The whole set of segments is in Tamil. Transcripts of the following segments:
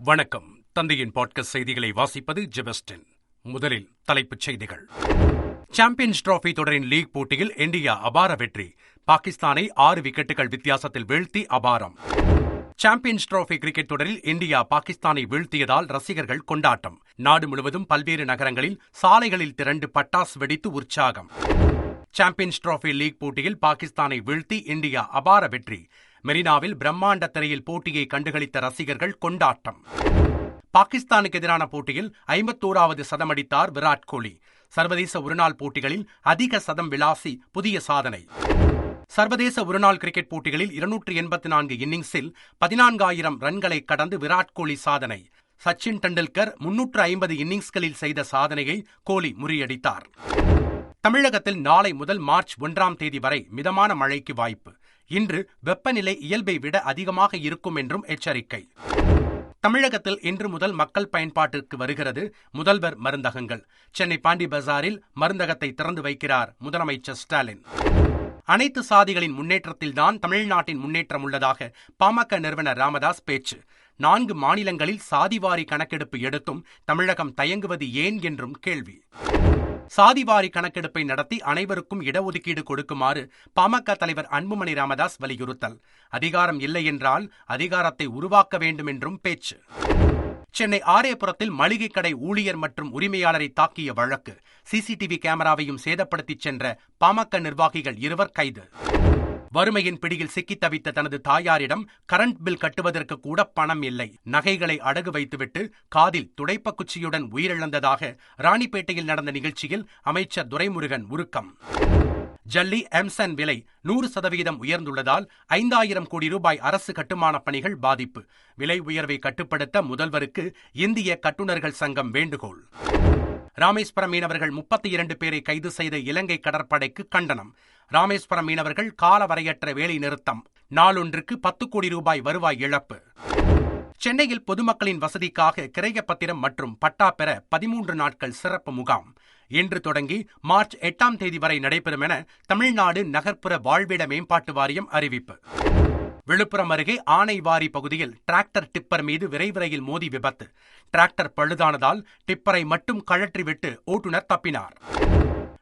வணக்கம். தந்தையின் பாட்காஸ்ட் செய்திகளை வாசிப்பது ஜெபஸ்டின். முதலில் தலைப்புச் செய்திகள். சாம்பியன்ஸ் டிராபி தொடரின் லீக் போட்டியில் இந்தியா அபார வெற்றி. பாகிஸ்தானை 6 விக்கெட்டுகள் வித்தியாசத்தில் வீழ்த்தி அபாரம். சாம்பியன்ஸ் டிராபி கிரிக்கெட் தொடரில் இந்தியா பாகிஸ்தானை வீழ்த்தியதால் ரசிகர்கள் கொண்டாட்டம். நாடு முழுவதும் பல்வேறு நகரங்களில் சாலைகளில் திரண்டு பட்டாசு வெடித்து உற்சாகம். சாம்பியன்ஸ் டிராபி லீக் போட்டியில் பாகிஸ்தானை வீழ்த்தி இந்தியா அபார வெற்றி. மெரினாவில் பிரம்மாண்ட திரையில் போட்டியை கண்டுகளித்த ரசிகர்கள் கொண்டாட்டம். பாகிஸ்தானுக்கு எதிரான போட்டியில் 51வது சதம் அடித்தார் விராட் கோலி. சர்வதேச ஒருநாள் போட்டிகளில் அதிக சதம் விளாசி புதிய சாதனை. சர்வதேச ஒருநாள் கிரிக்கெட் போட்டிகளில் 284 இன்னிங்ஸில் 14,000 ரன்களை கடந்து விராட் கோலி சாதனை. சச்சின் டெண்டுல்கர் 350 இன்னிங்ஸ்களில் செய்த சாதனையை கோலி முறியடித்தார். தமிழகத்தில் நாளை முதல் மார்ச் 1ஆம் தேதி வரை மிதமான மழைக்கு வாய்ப்பு. இன்று வெப்பநிலை இயல்பை விட அதிகமாக இருக்கும் என்றும் எச்சரிக்கை. தமிழகத்தில் இன்று முதல் மக்கள் பயன்பாட்டிற்கு வருகிறது முதல்வர் மருந்தகங்கள். சென்னை பாண்டி பஜாரில் மருந்தகத்தை திறந்து வைக்கிறார் முதலமைச்சர் ஸ்டாலின். அனைத்து சாதிகளின் முன்னேற்றத்தில்தான் தமிழ்நாட்டின் முன்னேற்றம் உள்ளதாக பாமக நிறுவனர் ராமதாஸ் பேச்சு. 4 மாநிலங்களில் சாதிவாரி கணக்கெடுப்பு எடுத்தும் தமிழகம் தயங்குவது ஏன் என்றும் கேள்வி. சாதிவாரி கணக்கெடுப்பை நடத்தி அனைவருக்கும் இடஒதுக்கீடு கொடுக்குமாறு பாமக தலைவர் அன்புமணி ராமதாஸ் வலியுறுத்தல். அதிகாரம் இல்லை என்றால் அதிகாரத்தை உருவாக்க வேண்டும் என்றும் பேச்சு. சென்னை ஆரேபுரத்தில் மளிகை கடை ஊழியர் மற்றும் உரிமையாளரை தாக்கிய வழக்கு. சிசிடிவி கேமராவையும் சேதப்படுத்திச் சென்ற பாமக நிர்வாகிகள் 2 கைது. வறுமையின் பிடியில் சிக்கி தவித்த தனது தாயாரிடம் கரண்ட் பில் கட்டுவதற்கு கூட பணம் இல்லை. நகைகளை அடகு வைத்துவிட்டு காதில் துடைப்ப குச்சியுடன் உயிரிழந்ததாக ராணிப்பேட்டையில் நடந்த நிகழ்ச்சியில் அமைச்சர் துரைமுருகன் உருக்கம். ஜல்லி எம்சன் விலை 100% உயர்ந்துள்ளதால் 5,000 கோடி ரூபாய் அரசு கட்டுமான பணிகள் பாதிப்பு. விலை உயர்வை கட்டுப்படுத்த முதல்வருக்கு இந்திய கட்டுநர்கள் சங்கம் வேண்டுகோள். ராமேஸ்வரம் மீனவர்கள் 32 பேரை கைது செய்த இலங்கை கடற்படைக்கு கண்டனம். ராமேஸ்வரம் மீனவர்கள் காலவரையற்ற வேலை நிறுத்தம். நாளொன்றுக்கு 10 கோடி ரூபாய் வருவாய் இழப்பு. சென்னையில் பொதுமக்களின் வசதிக்காக கிரையப்பத்திரம் மற்றும் பட்டா பெற 13 நாட்கள் சிறப்பு முகாம் இன்று தொடங்கி மார்ச் 8ஆம் தேதி வரை நடைபெறும் என தமிழ்நாடு நகர்ப்புற வாழ்விட மேம்பாட்டு வாரியம் அறிவிப்பு. விழுப்புரம் அருகே ஆனைவாரி பகுதியில் டிராக்டர் டிப்பர் மீது விரைவு ரயில் மோதி விபத்து. டிராக்டர் பழுதானதால் டிப்பரை மட்டும் கழற்றிவிட்டு ஓட்டுநர் தப்பினார்.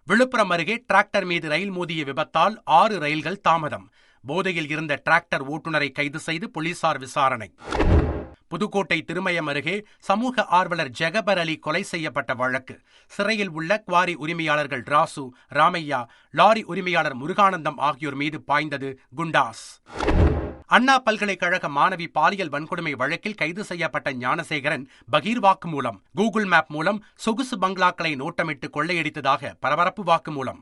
விழுப்புரம் அருகே டிராக்டர் மீது ரயில் மோதிய விபத்தால் 6 ரயில்கள் தாமதம். போதையில் இருந்த டிராக்டர் ஓட்டுநரை கைது செய்து போலீசார் விசாரணை. புதுக்கோட்டை திருமயம் அருகே சமூக ஆர்வலர் ஜெகபர் அலி கொலை செய்யப்பட்ட வழக்கு. சிறையில் உள்ள குவாரி உரிமையாளர்கள் ராசு, ராமையா, லாரி உரிமையாளர் முருகானந்தம் ஆகியோர் மீது பாய்ந்தது குண்டாஸ். அண்ணா பல்கலைக்கழக மாணவி பாலியல் வன்கொடுமை வழக்கில் கைது செய்யப்பட்ட ஞானசேகரன் பகீர் வாக்குமூலம். கூகுள் மேப் மூலம் சொகுசு பங்களாக்களை நோட்டமிட்டு கொள்ளையடித்ததாக பரபரப்பு வாக்குமூலம்.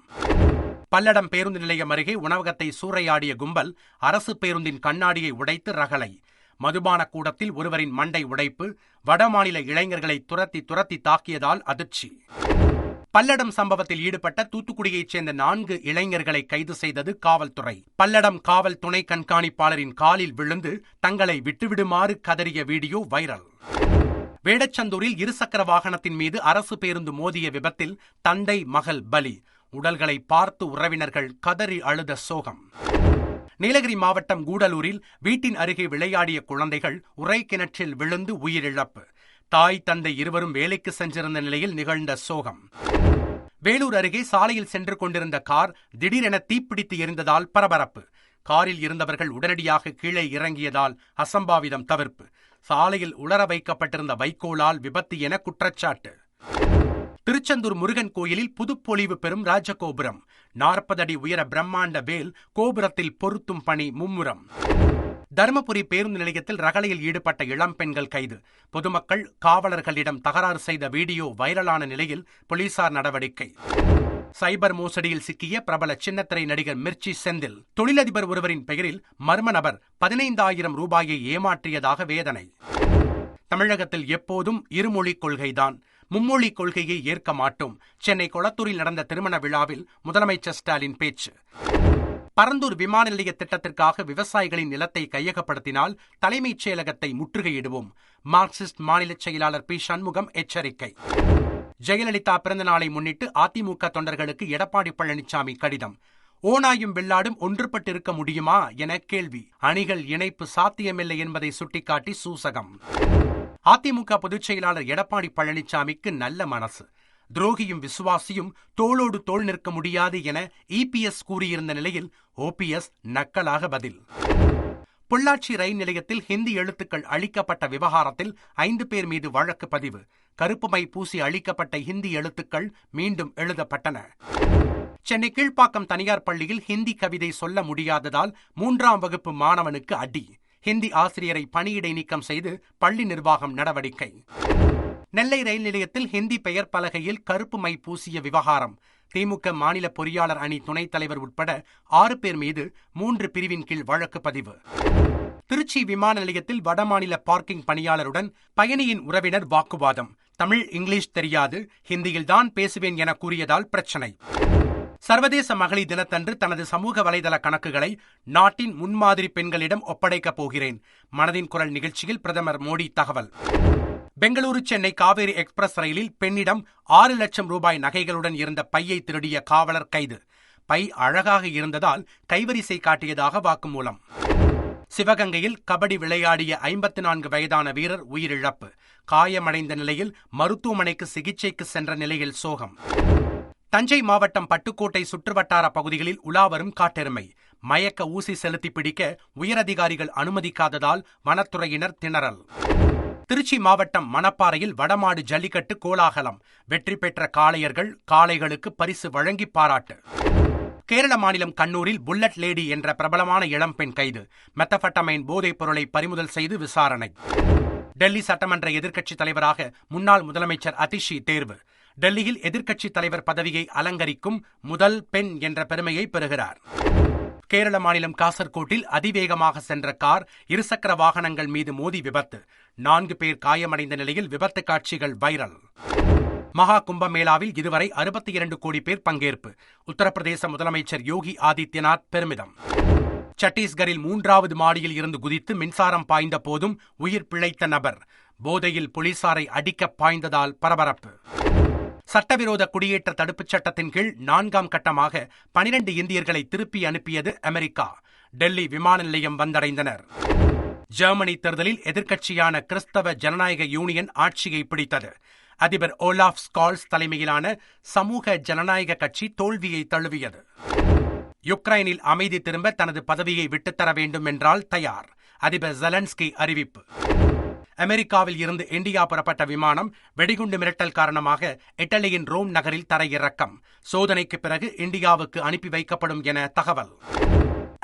பல்லடம் பேருந்து நிலையம் அருகே உணவகத்தை சூறையாடிய கும்பல் அரசு பேருந்தின் கண்ணாடியை உடைத்து ரகளை. மதுபான கூடத்தில் ஒருவரின் மண்டை உடைப்பு. வடமாநில இளைஞர்களை துரத்தி தாக்கியதால் அதிர்ச்சி. பல்லடம் சம்பவத்தில் ஈடுபட்ட தூத்துக்குடியைச் சேர்ந்த 4 இளைஞர்களை கைது செய்தது காவல்துறை. பல்லடம் காவல் துணை கண்காணிப்பாளரின் காலில் விழுந்து தங்களை விட்டுவிடுமாறு கதறிய வீடியோ வைரல். வேடச்சந்தூரில் 2 சக்கர வாகனத்தின் மீது அரசு பேருந்து மோதிய விபத்தில் தந்தை மகள் பலி. உடல்களை பார்த்து உறவினர்கள் கதறி அழுத சோகம். நீலகிரி மாவட்டம் கூடலூரில் வீட்டின் அருகே விளையாடிய குழந்தைகள் உறை கிணற்றில் விழுந்து உயிரிழப்பு. தாய் தந்தை இருவரும் வேலைக்கு சென்றிருந்த நிலையில் நிகழ்ந்த சோகம். வேலூர் அருகே சாலையில் சென்று கொண்டிருந்த கார் திடீரென தீப்பிடித்து எரிந்ததால் பரபரப்பு. காரில் இருந்தவர்கள் உடனடியாக கீழே இறங்கியதால் அசம்பாவிதம் தவிர்ப்பு. சாலையில் உலர வைக்கப்பட்டிருந்த வைக்கோலால் விபத்து என குற்றச்சாட்டு. திருச்செந்தூர் முருகன் கோயிலில் புதுப்பொலிவு பெறும் ராஜகோபுரம். 40 அடி உயர பிரம்மாண்ட வேல் கோபுரத்தில் பொருத்தும் பணி மும்முரம். தருமபுரி பேருந்து நிலையத்தில் ரகளையில் ஈடுபட்ட இளம் பெண்கள் கைது. பொதுமக்கள் காவலர்களிடம் தகராறு செய்த வீடியோ வைரலான நிலையில் போலீசார் நடவடிக்கை. சைபர் மோசடியில் சிக்கிய பிரபல சின்னத்திரை நடிகர் மிர்ச்சி செந்தில். தொழிலதிபர் ஒருவரின் பெயரில் மர்ம நபர் 15,000 ரூபாயை ஏமாற்றியதாக வேதனை. தமிழகத்தில் எப்போதும் இருமொழிக் கொள்கைதான். மும்மொழிக் கொள்கையை ஏற்க மாட்டோம். சென்னை கொளத்தூரில் நடந்த திருமண விழாவில் முதலமைச்சர் ஸ்டாலின் பேச்சு. பரந்தூர் விமான நிலைய திட்டத்திற்காக விவசாயிகளின் நிலத்தை கையகப்படுத்தினால் தலைமைச் செயலகத்தை முற்றுகையிடுவோம். மார்க்சிஸ்ட் மாநில செயலாளர் பி. சண்முகம் எச்சரிக்கை. ஜெயலலிதா பிறந்த நாளை முன்னிட்டு அதிமுக தொண்டர்களுக்கு எடப்பாடி பழனிசாமி கடிதம். ஓநாயும் வெள்ளாடும் ஒன்றுபட்டிருக்க முடியுமா என கேள்வி. அணிகள் இணைப்பு சாத்தியமில்லை என்பதை சுட்டிக்காட்டி சூசகம். அதிமுக பொதுச் செயலாளர் எடப்பாடி பழனிசாமிக்கு நல்ல மனசு. துரோகியும் விசுவாசியும் தோளோடு தோள் நிற்க முடியாது என இபிஎஸ் கூறியிருந்த நிலையில் ஓபிஎஸ் நக்கலாக பதில். பொள்ளாச்சி ரயில் நிலையத்தில் ஹிந்தி எழுத்துக்கள் அளிக்கப்பட்ட விவகாரத்தில் 5 பேர் மீது வழக்கு பதிவு. கருப்பு மை பூசி அளிக்கப்பட்ட ஹிந்தி எழுத்துக்கள் மீண்டும் எழுதப்பட்டன. சென்னை கீழ்ப்பாக்கம் தனியார் பள்ளியில் ஹிந்தி கவிதை சொல்ல முடியாததால் 3ஆம் வகுப்பு மாணவனுக்கு அடி. ஹிந்தி ஆசிரியரை பணியிடை நீக்கம் செய்து பள்ளி நிர்வாகம் நடவடிக்கை. நெல்லை ரயில் நிலையத்தில் ஹிந்தி பெயர் பலகையில் கருப்பு மை பூசிய விவகாரம். திமுக மாநில பொறியாளர் அணி துணைத் தலைவர் உட்பட 6 பேர் மீது 3 பிரிவின் கீழ் வழக்கு பதிவு. திருச்சி விமான நிலையத்தில் வடமாநில பார்க்கிங் பணியாளருடன் பயணியின் உறவினர் வாக்குவாதம். தமிழ் இங்கிலீஷ் தெரியாது, ஹிந்தியில்தான் பேசுவேன் என கூறியதால் பிரச்சனை. சர்வதேச மகளிர் தினத்தன்று தனது சமூக வலைதள கணக்குகளை நாட்டின் முன்மாதிரி பெண்களிடம் ஒப்படைக்கப் போகிறேன். மனதின் குரல் நிகழ்ச்சியில் பிரதமர் மோடி தகவல். பெங்களூரு சென்னை காவேரி எக்ஸ்பிரஸ் ரயிலில் பெண்ணிடம் 6 லட்சம் ரூபாய் நகைகளுடன் இருந்த பையை திருடிய காவலர் கைது. பை அழகாக இருந்ததால் கைவரிசை காட்டியதாக வாக்குமூலம். சிவகங்கையில் கபடி விளையாடிய 54 வயதான வீரர் உயிரிழப்பு. காயமடைந்த நிலையில் மருத்துவமனைக்கு சிகிச்சைக்கு சென்ற நிலையில் சோகம். தஞ்சை மாவட்டம் பட்டுக்கோட்டை சுற்றுவட்டார பகுதிகளில் உலாவரும் காட்டெருமை. மயக்க ஊசி செலுத்தி பிடிக்க உயரதிகாரிகள் அனுமதிக்காததால் வனத்துறையினர் திணறல். திருச்சி மாவட்டம் மணப்பாறையில் வடமாடு ஜல்லிக்கட்டு கோலாகலம். வெற்றி பெற்ற காளையர்கள் காளைகளுக்கு பரிசு வழங்கி பாராட்டு. கேரள மாநிலம் கண்ணூரில் புல்லட் லேடி என்ற பிரபலமான இளம்பெண் கைது. மெத்தபெட்டமைன் போதைப் பொருளை பறிமுதல் செய்து விசாரணை. டெல்லி சட்டமன்ற எதிர்க்கட்சித் தலைவராக முன்னாள் முதலமைச்சர் அதிஷி தேர்வு. டெல்லியில் எதிர்க்கட்சித் தலைவர் பதவியை அலங்கரிக்கும் முதல் பெண் என்ற பெருமையை பெறுகிறார். கேரள மாநிலம் காசர்கோட்டில் அதிவேகமாக சென்ற கார் இருசக்கர வாகனங்கள் மீது மோதி விபத்து. 4 பேர் காயமடைந்த நிலையில் விபத்து காட்சிகள் வைரல். மகா கும்பமேளாவில் இதுவரை 62 கோடி பேர் பங்கேற்பு. உத்தரப்பிரதேச முதலமைச்சர் யோகி ஆதித்யநாத் பெருமிதம். சத்தீஸ்கரில் 3வது மாடியில் இருந்து குதித்து மின்சாரம் பாய்ந்த போதும் உயிர் பிழைத்த நபர். போதையில் போலீசாரை அடிக்க பாய்ந்ததால் பரபரப்பு. சட்டவிரோத குடியேற்ற தடுப்புச் சட்டத்தின் கீழ் 4ஆம் கட்டமாக 12 இந்தியர்களை திருப்பி அனுப்பியது அமெரிக்கா. டெல்லி விமான நிலையம் வந்தடைந்தனர். ஜெர்மனி தேர்தலில் எதிர்க்கட்சியான கிறிஸ்தவ ஜனநாயக யூனியன் ஆட்சியை பிடித்தது. அதிபர் ஓலாஃப் ஸ்கால்ஸ் தலைமையிலான சமூக ஜனநாயக கட்சி தோல்வியை தழுவியது. யுக்ரைனில் அமைதி திரும்ப தனது பதவியை விட்டுத்தர வேண்டும் என்றால் தயார். அதிபர் ஜெலன்ஸ்கி அறிவிப்பு. அமெரிக்காவில் இருந்து இந்தியா புறப்பட்ட விமானம் வெடிகுண்டு மிரட்டல் காரணமாக இட்டலியின் ரோம் நகரில் தரையிறக்கம். சோதனைக்கு பிறகு இந்தியாவுக்கு அனுப்பி வைக்கப்படும் என தகவல்.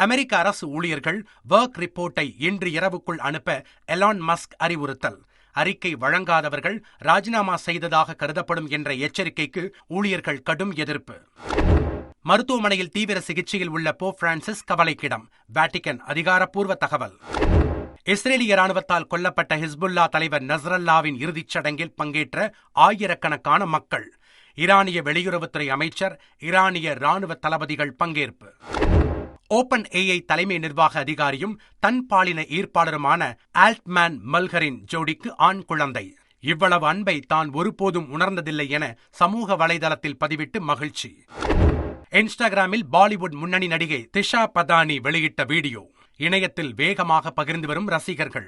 அமெரிக்க அரசு ஊழியர்கள் வொர்க் ரிப்போர்ட்டை இன்று இரவுக்குள் அனுப்ப எலான் மஸ்க் அறிவுறுத்தல். அறிக்கை வழங்காதவர்கள் ராஜினாமா செய்ததாக கருதப்படும் என்ற எச்சரிக்கைக்கு ஊழியர்கள் கடும் எதிர்ப்பு. மருத்துவமனையில் தீவிர சிகிச்சையில் உள்ள போப் பிரான்சிஸ் கவலைக்கிடம். வாட்டிகன் அதிகாரப்பூர்வ தகவல். இஸ்ரேலிய ராணுவத்தால் கொல்லப்பட்ட ஹிஸ்புல்லா தலைவர் நஸ்ரல்லாவின் இறுதிச் சடங்கில் பங்கேற்ற ஆயிரக்கணக்கான மக்கள். ஈரானிய வெளியுறவுத்துறை அமைச்சர், ஈரானிய ராணுவ தளபதிகள் பங்கேற்பு. ஓபன் ஏஐ தலைமை நிர்வாக அதிகாரியும் தன் பாலின ஈர்ப்பாளருமான ஆல்ட்மேன் மல்கரின் ஜோடிக்கு ஆண் குழந்தை. இவ்வளவு அன்பை தான் ஒருபோதும் உணர்ந்ததில்லை என சமூக வலைதளத்தில் பதிவிட்டு மகிழ்ச்சி. இன்ஸ்டாகிராமில் பாலிவுட் முன்னணி நடிகை திஷா பதானி வெளியிட்ட வீடியோ இணையத்தில் வேகமாக பகிர்ந்து வரும் ரசிகர்கள்.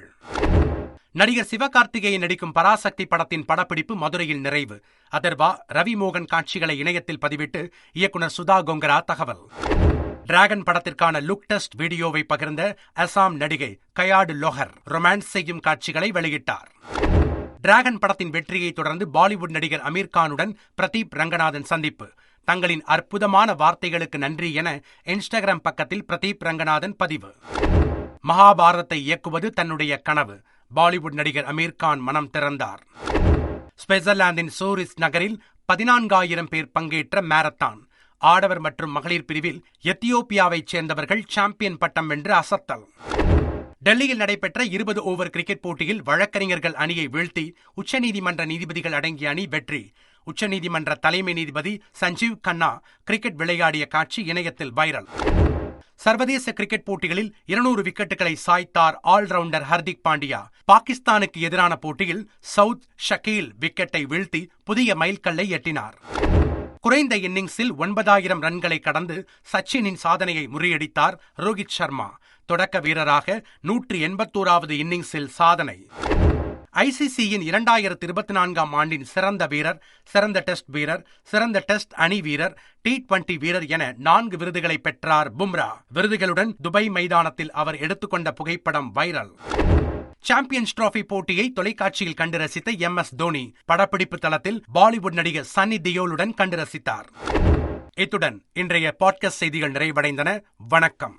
நடிகர் சிவகார்த்திகேயன் நடிக்கும் பராசக்தி படத்தின் படப்பிடிப்பு மதுரையில் நிறைவு. அதர்வா, ரவிமோகன் காட்சிகளை இணையத்தில் பதிவிட்டு இயக்குனர் சுதா கொங்கரா தகவல். டிராகன் படத்திற்கான லுக் டெஸ்ட் வீடியோவை பகிர்ந்த அசாம் நடிகை கயாடு லோஹர் ரொமான்ஸ் செய்யும் காட்சிகளை வெளியிட்டார். டிராகன் படத்தின் வெற்றியை தொடர்ந்து பாலிவுட் நடிகர் அமீர் கானுடன் பிரதீப் ரங்கநாதன் சந்திப்பு. தங்களின் அற்புதமான வார்த்தைகளுக்கு நன்றி என இன்ஸ்டாகிராம் பக்கத்தில் பிரதீப் ரங்கநாதன் பதிவு. மகாபாரதத்தை இயக்குவது தன்னுடைய கனவு. பாலிவுட் நடிகர் அமீர் கான் மனம் திறந்தார். சுவிட்சர்லாந்தின் சூரிச் நகரில் 14,000 பேர் பங்கேற்ற மாரத்தான். ஆடவர் மற்றும் மகளிர் பிரிவில் எத்தியோப்பியாவைச் சேர்ந்தவர்கள் சாம்பியன் பட்டம் வென்று அசத்தல். டெல்லியில் நடைபெற்ற 20 ஓவர் கிரிக்கெட் போட்டியில் வழக்கறிஞர்கள் அணியை வீழ்த்தி உச்சநீதிமன்ற நீதிபதிகள் அடங்கிய அணி வெற்றி. உச்சநீதிமன்ற தலைமை நீதிபதி சஞ்சீவ் கண்ணா கிரிக்கெட் விளையாடிய காட்சி இணையத்தில் வைரல். சர்வதேச கிரிக்கெட் போட்டிகளில் 200 விக்கெட்டுகளை சாய்த்தார் ஆல்ரவுண்டர் ஹர்திக் பாண்டியா. பாகிஸ்தானுக்கு எதிரான போட்டியில் சவுத் ஷக்கீல் விக்கெட்டை வீழ்த்தி புதிய மைல்கல்லை எட்டினார். குறைந்த இன்னிங்ஸில் 9,000 ரன்களை கடந்து சச்சினின் சாதனையை முறியடித்தார் ரோஹித் சர்மா. தொடக்க வீரராக 181வது இன்னிங்ஸில் சாதனை. ஐசிசியின் 2024 ஆண்டின் சிறந்த வீரர், சிறந்த டெஸ்ட் வீரர், சிறந்த டெஸ்ட் அணி வீரர், T20 வீரர் என 4 விருதுகளை பெற்றார் பும்ரா. விருதுகளுடன் துபாய் மைதானத்தில் அவர் எடுத்துக்கொண்ட புகைப்படம் வைரல். சாம்பியன்ஸ் டிராபி போட்டியை தொலைக்காட்சியில் கண்டு ரசித்த MS தோனி படப்பிடிப்பு தளத்தில் பாலிவுட் நடிகர் சன்னி தியோலுடன் கண்டு ரசித்தார். இத்துடன் இன்றைய பாட்காஸ்ட் செய்திகள் நிறைவடைந்தன. வணக்கம்.